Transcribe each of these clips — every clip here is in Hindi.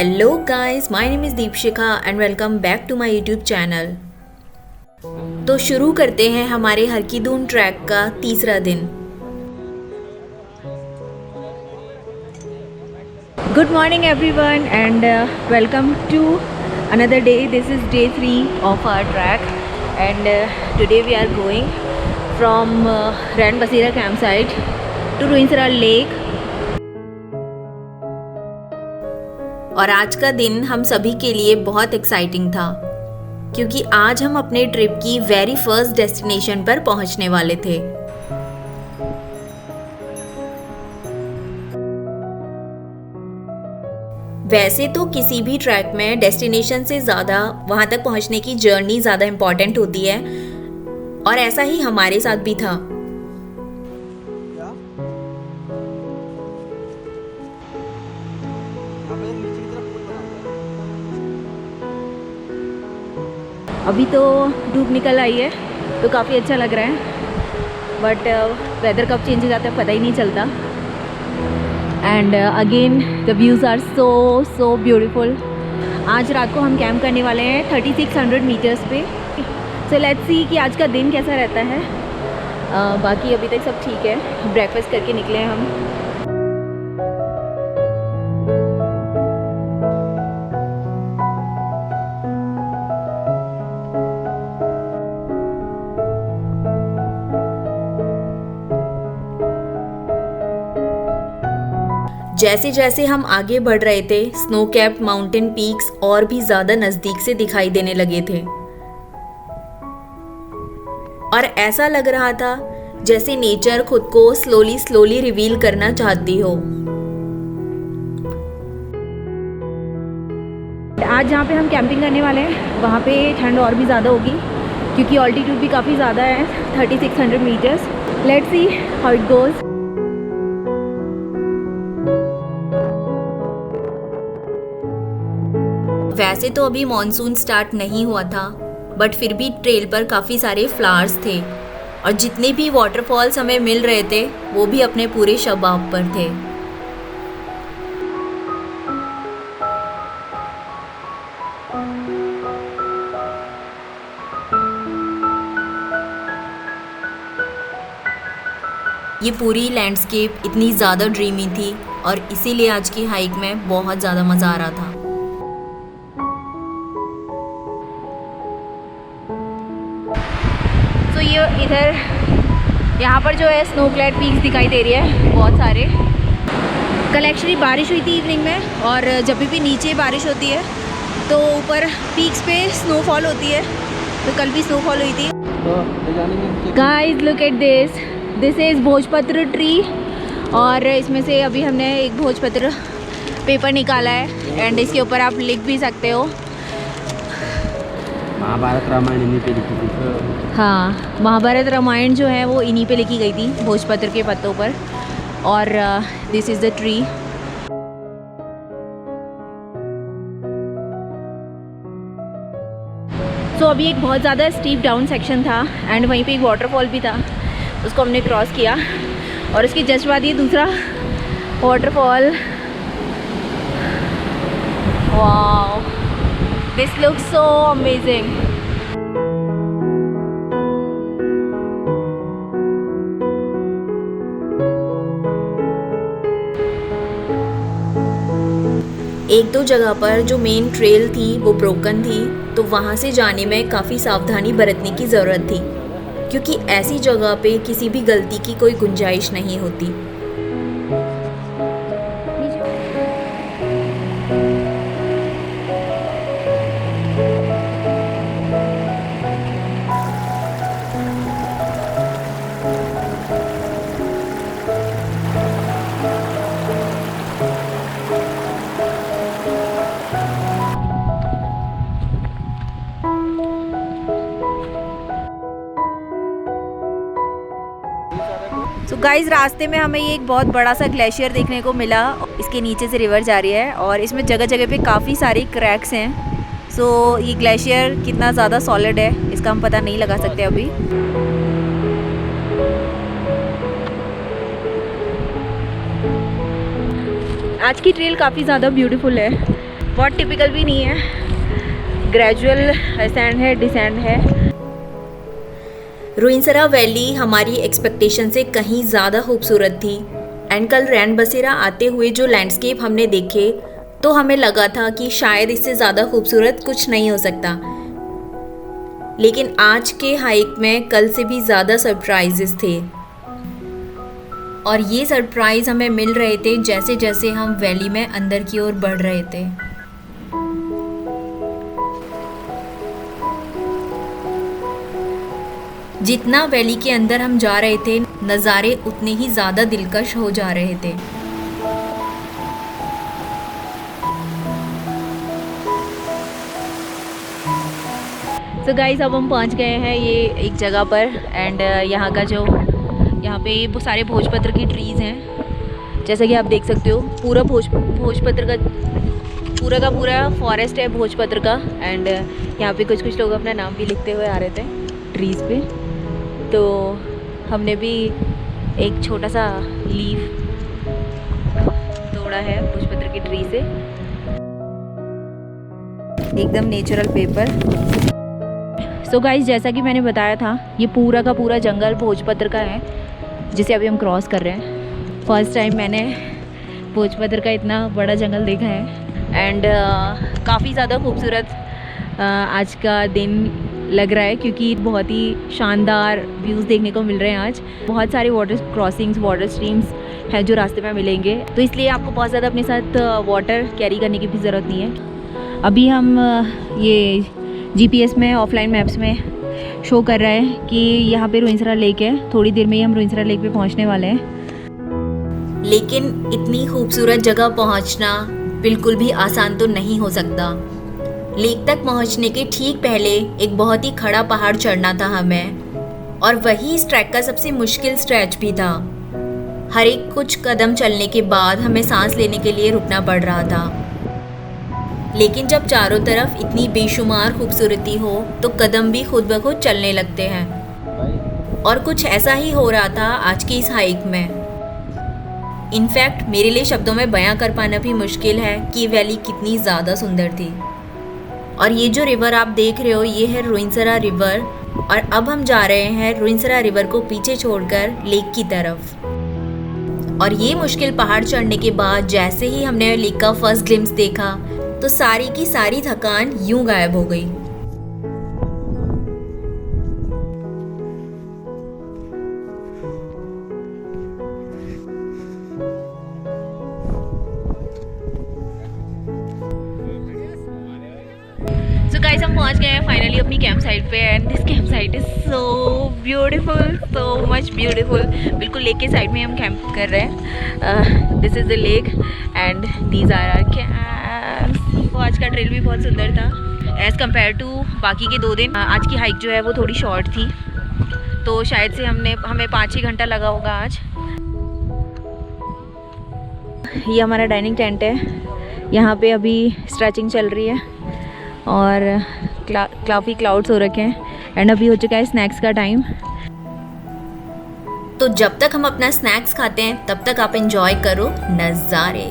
Hello guys, my name is Deepshikha and welcome back to my YouTube channel. तो शुरू करते हैं हमारे हरकीदून ट्रैक का तीसरा दिन। Good morning everyone and welcome to another day. This is day 3 of our trek and today we are going from Rand Basira campsite to Ruinsara Lake. और आज का दिन हम सभी के लिए बहुत एक्साइटिंग था क्योंकि आज हम अपने ट्रिप की वेरी फर्स्ट डेस्टिनेशन पर पहुंचने वाले थे। वैसे तो किसी भी ट्रैक में डेस्टिनेशन से ज़्यादा वहाँ तक पहुँचने की जर्नी ज़्यादा इम्पॉर्टेंट होती है और ऐसा ही हमारे साथ भी था। अभी तो धूप निकल आई है तो काफ़ी अच्छा लग रहा है, बट वेदर कब चेंज हो जाता है पता ही नहीं चलता। And again the views are so beautiful. आज रात को हम कैंप करने वाले हैं 3600 मीटर्स पे। सो लेट्स सी कि आज का दिन कैसा रहता है। बाकी अभी तक सब ठीक है, ब्रेकफास्ट करके निकले हैं हम। जैसे जैसे हम आगे बढ़ रहे थे, स्नो कैप्ड माउंटेन पीक्स और भी ज्यादा नजदीक से दिखाई देने लगे थे और ऐसा लग रहा था जैसे नेचर खुद को स्लोली रिवील करना चाहती हो। आज जहाँ पे हम कैंपिंग करने वाले हैं वहाँ पे ठंड और भी ज़्यादा होगी क्योंकि ऑल्टीट्यूड भी काफ़ी ज़्यादा है, 3600 metres. Let's see how it goes. वैसे तो अभी मॉनसून स्टार्ट नहीं हुआ था, बट फिर भी ट्रेल पर काफ़ी सारे फ्लावर्स थे और जितने भी वाटरफॉल्स हमें मिल रहे थे वो भी अपने पूरे शबाब पर थे। ये पूरी लैंडस्केप इतनी ज़्यादा ड्रीमी थी और इसीलिए आज की हाइक में बहुत ज़्यादा मज़ा आ रहा था। तो ये इधर यहाँ पर जो है स्नो क्लैड पीक्स दिखाई दे रही है बहुत सारे। कल एक्चुअली बारिश हुई थी इवनिंग में, और जब भी नीचे बारिश होती है तो ऊपर पीक्स पे स्नोफॉल होती है, तो कल भी स्नोफॉल हुई थी। Guys look at this is भोजपत्र ट्री, और इसमें से अभी हमने एक भोजपत्र पेपर निकाला है एंड इसके ऊपर आप लिख भी सकते हो। महाभारत रामायण इन्हीं पे लिखी थी। हाँ, महाभारत रामायण जो है वो इन्हीं पे लिखी गई थी, भोजपत्र के पत्तों पर। और दिस इज़ द ट्री। सो अभी एक बहुत ज़्यादा स्टीप डाउन सेक्शन था एंड वहीं पे एक वाटरफॉल भी था, उसको हमने क्रॉस किया और उसके जस्ट बाद ये दूसरा waterfall. Wow, this looks so amazing. एक दो जगह पर जो मेन ट्रेल थी वो ब्रोकन थी, तो वहाँ से जाने में काफ़ी सावधानी बरतने की ज़रूरत थी क्योंकि ऐसी जगह पे किसी भी गलती की कोई गुंजाइश नहीं होती। तो गाइस रास्ते में हमें ये एक बहुत बड़ा सा ग्लेशियर देखने को मिला। इसके नीचे से रिवर जा रही है और इसमें जगह जगह पे काफ़ी सारी क्रैक्स हैं। सो ये ग्लेशियर कितना ज़्यादा सॉलिड है इसका हम पता नहीं लगा सकते अभी। आज की ट्रेल काफ़ी ज़्यादा ब्यूटीफुल है। बहुत टिपिकल भी नहीं है, ग्रेजुअल असेंड है, डिसेंड है। रोइंसरा वैली हमारी एक्सपेक्टेशन से कहीं ज़्यादा खूबसूरत थी एंड कल रैन बसेरा आते हुए जो लैंडस्केप हमने देखे तो हमें लगा था कि शायद इससे ज़्यादा खूबसूरत कुछ नहीं हो सकता, लेकिन आज के हाइक में कल से भी ज़्यादा सरप्राइजेस थे और ये सरप्राइज़ हमें मिल रहे थे जैसे जैसे हम वैली में अंदर की ओर बढ़ रहे थे। जितना वैली के अंदर हम जा रहे थे नज़ारे उतने ही ज़्यादा दिलकश हो जा रहे थे। तो गाइस अब हम पहुंच गए हैं ये एक जगह पर एंड यहाँ का जो यहाँ पे वो सारे भोजपत्र की ट्रीज़ हैं, जैसा कि आप देख सकते हो। पूरा भोजपत्र का पूरा फॉरेस्ट है भोजपत्र का। एंड यहाँ पे कुछ लोग अपना नाम भी लिखते हुए आ रहे थे ट्रीज़ पे, तो हमने भी एक छोटा सा लीफ तोड़ा है भोजपत्र की ट्री से, एकदम नेचुरल पेपर। सो गाइस जैसा कि मैंने बताया था ये पूरा का पूरा जंगल भोजपत्र का है जिसे अभी हम क्रॉस कर रहे हैं। फर्स्ट टाइम मैंने भोजपत्र का इतना बड़ा जंगल देखा है एंड काफ़ी ज़्यादा खूबसूरत आज का दिन लग रहा है क्योंकि बहुत ही शानदार व्यूज़ देखने को मिल रहे हैं आज। बहुत सारे वाटर क्रॉसिंग्स, वाटर स्ट्रीम्स हैं जो रास्ते में मिलेंगे, तो इसलिए आपको बहुत ज़्यादा अपने साथ वाटर कैरी करने की भी ज़रूरत नहीं है। अभी हम ये जीपीएस में ऑफलाइन मैप्स में शो कर रहा है कि यहाँ पे रोइंसरा लेक है। थोड़ी देर में ही हम रोइंसरा लेक पे पहुँचने वाले हैं। लेकिन इतनी खूबसूरत जगह पहुँचना बिल्कुल भी आसान तो नहीं हो सकता। लेक तक पहुँचने के ठीक पहले एक बहुत ही खड़ा पहाड़ चढ़ना था हमें, और वही इस ट्रैक का सबसे मुश्किल स्ट्रेच भी था। हर एक कुछ कदम चलने के बाद हमें सांस लेने के लिए रुकना पड़ रहा था, लेकिन जब चारों तरफ इतनी बेशुमार खूबसूरती हो तो कदम भी खुद ब खुद चलने लगते हैं। और कुछ ऐसा ही हो रहा था आज की इस हाइक में। इनफैक्ट मेरे लिए शब्दों में बयां कर पाना भी मुश्किल है कि वैली कितनी ज़्यादा सुंदर थी। और ये जो रिवर आप देख रहे हो ये है रोइंसरा रिवर, और अब हम जा रहे हैं रोइंसरा रिवर को पीछे छोड़कर लेक की तरफ। और ये मुश्किल पहाड़ चढ़ने के बाद जैसे ही हमने लेक का फर्स्ट ग्लिम्स देखा तो सारी की सारी थकान यूं गायब हो गई। सो गाइस हम पहुंच गए हैं फाइनली अपनी कैंप साइट पे and this camp site is so beautiful, so much beautiful. बिल्कुल लेक के साइड में हम कैंप कर रहे हैं। This is the lake and these are our camps. तो आज का ट्रेल भी बहुत सुंदर था एज़ कम्पेयर टू बाकी के 2 दिन। आज की हाइक जो है वो थोड़ी शॉर्ट थी, तो शायद से हमें 5-6 घंटा लगा होगा आज। ये हमारा डाइनिंग टेंट है, यहाँ पे अभी स्ट्रेचिंग चल रही है और काफ़ी क्लाउड्स हो रखे हैं एंड अभी हो चुका है स्नैक्स का टाइम। तो जब तक हम अपना स्नैक्स खाते हैं तब तक आप एंजॉय करो नज़ारे।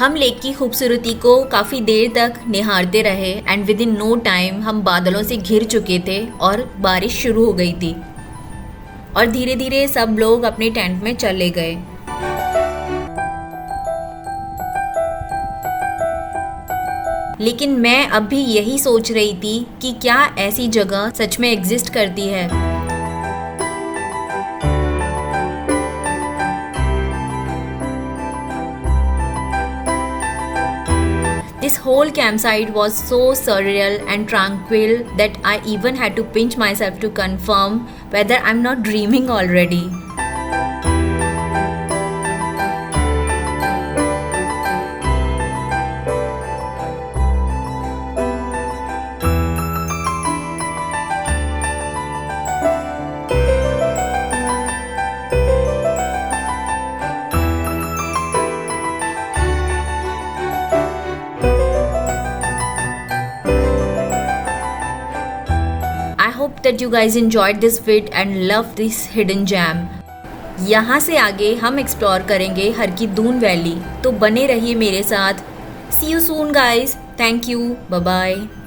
हम लेक की खूबसूरती को काफ़ी देर तक निहारते रहे and within no time हम बादलों से घिर चुके थे और बारिश शुरू हो गई थी और धीरे धीरे सब लोग अपने टेंट में चले गए। लेकिन मैं अब भी यही सोच रही थी कि क्या ऐसी जगह सच में एग्जिस्ट करती है। This whole campsite was so surreal and tranquil that I even had to pinch myself to confirm whether I'm not dreaming already. Hope that you guys enjoyed this vid and loved this hidden gem. यहाँ से आगे हम एक्सप्लोर करेंगे हरकी-दून वैली, तो बने रहिए मेरे साथ। See you soon guys. Thank you. Bye bye.